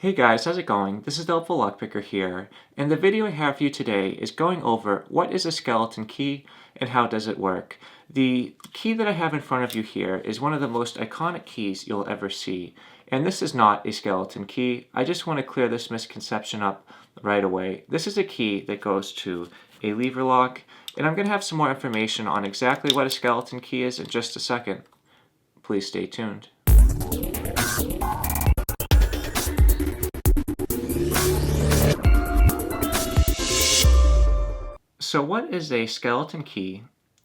Hey guys, how's it going? This is the HelpfulLockPicker here, and the video I have for you today is going over what is a skeleton key and how does it work. The key that I have in front of you here is one of the most iconic keys you'll ever see, and this is not a skeleton key. I just want to clear this misconception up right away. This is a key that goes to a lever lock, and I'm going to have some more information on exactly what a skeleton key is in just a second. Please stay tuned. So what is a skeleton key?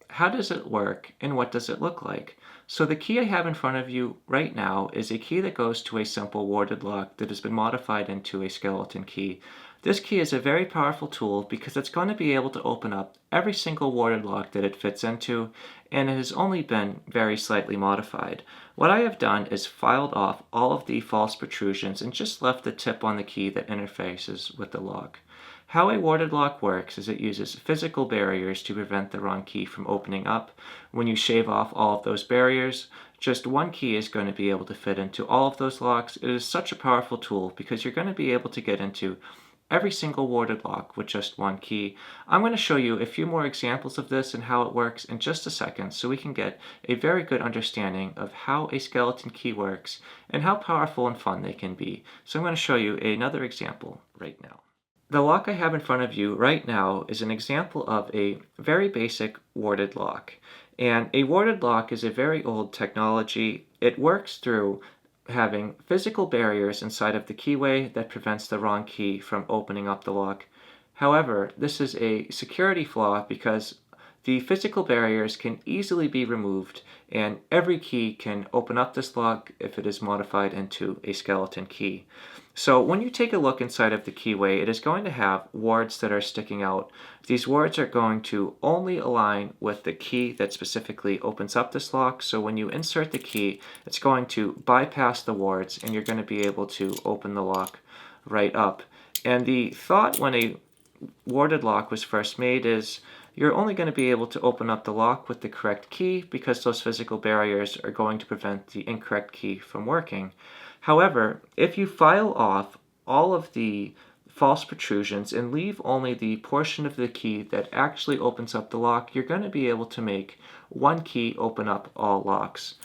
How does it work and what does it look like? So the key I have in front of you right now is a key that goes to a simple warded lock that has been modified into a skeleton key. This key is a very powerful tool because it's going to be able to open up every single warded lock that it fits into, and it has only been very slightly modified. What I have done is filed off all of the false protrusions and just left the tip on the key that interfaces with the lock. How a warded lock works is it uses physical barriers to prevent the wrong key from opening up. When you shave off all of those barriers, just one key is going to be able to fit into all of those locks. It is such a powerful tool because you're going to be able to get into every single warded lock with just one key. I'm going to show you a few more examples of this and how it works in just a second so we can get a very good understanding of how a skeleton key works and how powerful and fun they can be. So I'm going to show you another example right now. The lock I have in front of you right now is an example of a very basic warded lock. And a warded lock is a very old technology. It works through having physical barriers inside of the keyway that prevents the wrong key from opening up the lock. However, this is a security flaw because the physical barriers can easily be removed and every key can open up this lock if it is modified into a skeleton key. So when you take a look inside of the keyway, it is going to have wards that are sticking out. These wards are going to only align with the key that specifically opens up this lock. So when you insert the key, it's going to bypass the wards and you're going to be able to open the lock right up. And the thought when a warded lock was first made is you're only going to be able to open up the lock with the correct key because those physical barriers are going to prevent the incorrect key from working. However, if you file off all of the false protrusions and leave only the portion of the key that actually opens up the lock, you're going to be able to make one key open up all locks.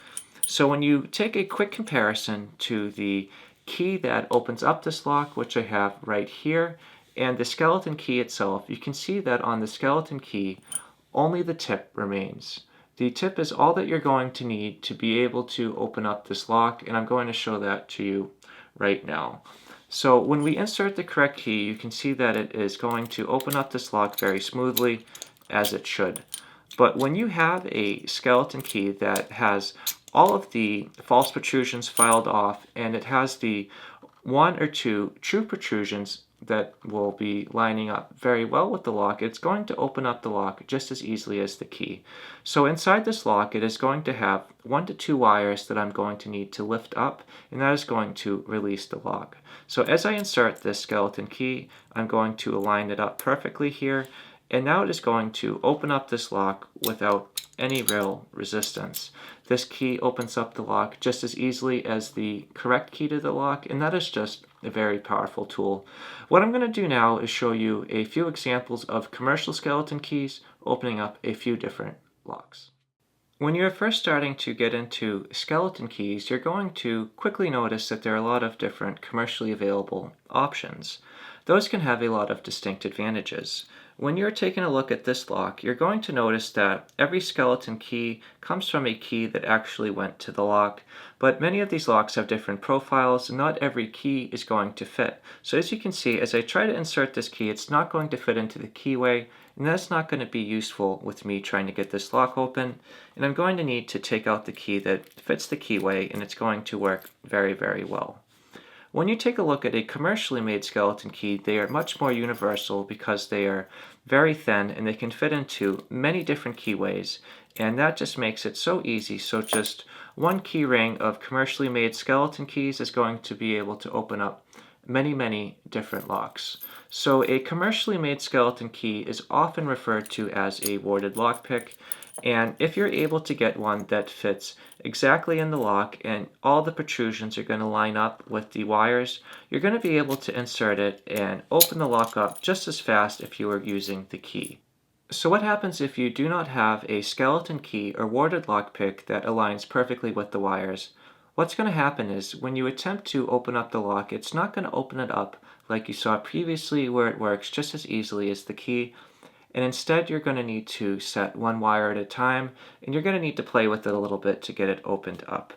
So when you take a quick comparison to the key that opens up this lock, which I have right here, and the skeleton key itself, you can see that on the skeleton key, only the tip remains. The tip is all that you're going to need to be able to open up this lock, and I'm going to show that to you right now. So when we insert the correct key, you can see that it is going to open up this lock very smoothly, as it should. But when you have a skeleton key that has all of the false protrusions filed off, and it has the one or two true protrusions that will be lining up very well with the lock, it's going to open up the lock just as easily as the key. So inside this lock, it is going to have 1 to 2 wires that I'm going to need to lift up, and that is going to release the lock. So as I insert this skeleton key, I'm going to align it up perfectly here, and now it is going to open up this lock without any real resistance. This key opens up the lock just as easily as the correct key to the lock, and that is just a very powerful tool. What I'm going to do now is show you a few examples of commercial skeleton keys opening up a few different locks. When you're first starting to get into skeleton keys, you're going to quickly notice that there are a lot of different commercially available options. Those can have a lot of distinct advantages. When you're taking a look at this lock, you're going to notice that every skeleton key comes from a key that actually went to the lock, but many of these locks have different profiles and not every key is going to fit. So as you can see, as I try to insert this key, it's not going to fit into the keyway, and that's not going to be useful with me trying to get this lock open, and I'm going to need to take out the key that fits the keyway, and it's going to work very, very well. When you take a look at a commercially made skeleton key, they are much more universal because they are very thin and they can fit into many different keyways, and that just makes it so easy. So just one key ring of commercially made skeleton keys is going to be able to open up many different locks. So a commercially made skeleton key is often referred to as a warded lockpick, And if you're able to get one that fits exactly in the lock and all the protrusions are going to line up with the wires, you're going to be able to insert it and open the lock up just as fast if you were using the key. So what happens if you do not have a skeleton key or warded lockpick that aligns perfectly with the wires? What's going to happen is when you attempt to open up the lock, it's not going to open it up like you saw previously where it works just as easily as the key. And instead, you're going to need to set one wire at a time, and you're going to need to play with it a little bit to get it opened up.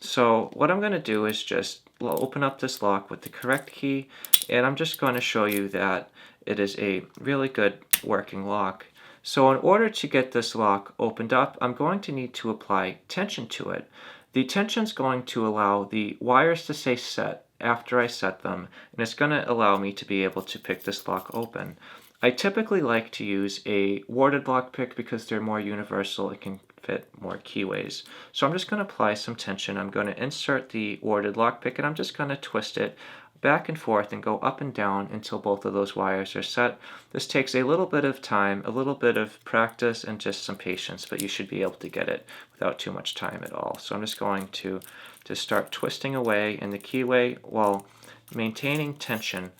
So what I'm going to do is just open up this lock with the correct key, and I'm just going to show you that it is a really good working lock. So in order to get this lock opened up, I'm going to need to apply tension to it. The tension is going to allow the wires to stay set after I set them, and it's going to allow me to be able to pick this lock open. I typically like to use a warded lockpick because they're more universal. It can fit more keyways. So I'm just going to apply some tension. I'm going to insert the warded lockpick and I'm just going to twist it back and forth and go up and down until both of those wires are set. This takes a little bit of time, a little bit of practice, and just some patience, but you should be able to get it without too much time at all. So I'm just going to just start twisting away in the keyway while maintaining tension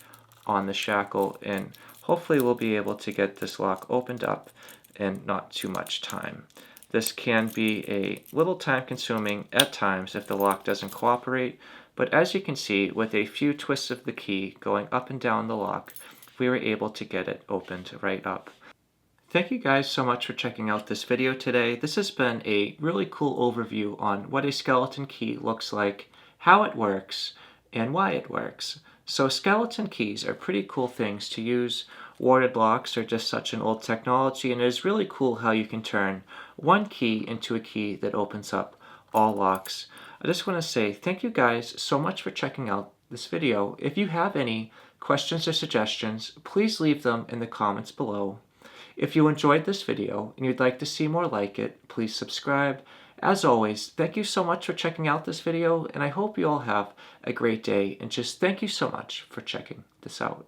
on the shackle, and hopefully we'll be able to get this lock opened up in not too much time. This can be a little time consuming at times if the lock doesn't cooperate, but as you can see, with a few twists of the key going up and down the lock, we were able to get it opened right up. Thank you guys so much for checking out this video today. This has been a really cool overview on what a skeleton key looks like, how it works, and why it works. So skeleton keys are pretty cool things to use. Warded locks are just such an old technology, and it is really cool how you can turn one key into a key that opens up all locks. I just want to say thank you guys so much for checking out this video. If you have any questions or suggestions, please leave them in the comments below. If you enjoyed this video and you'd like to see more like it, please subscribe. As always, thank you so much for checking out this video, and I hope you all have a great day, and just thank you so much for checking this out.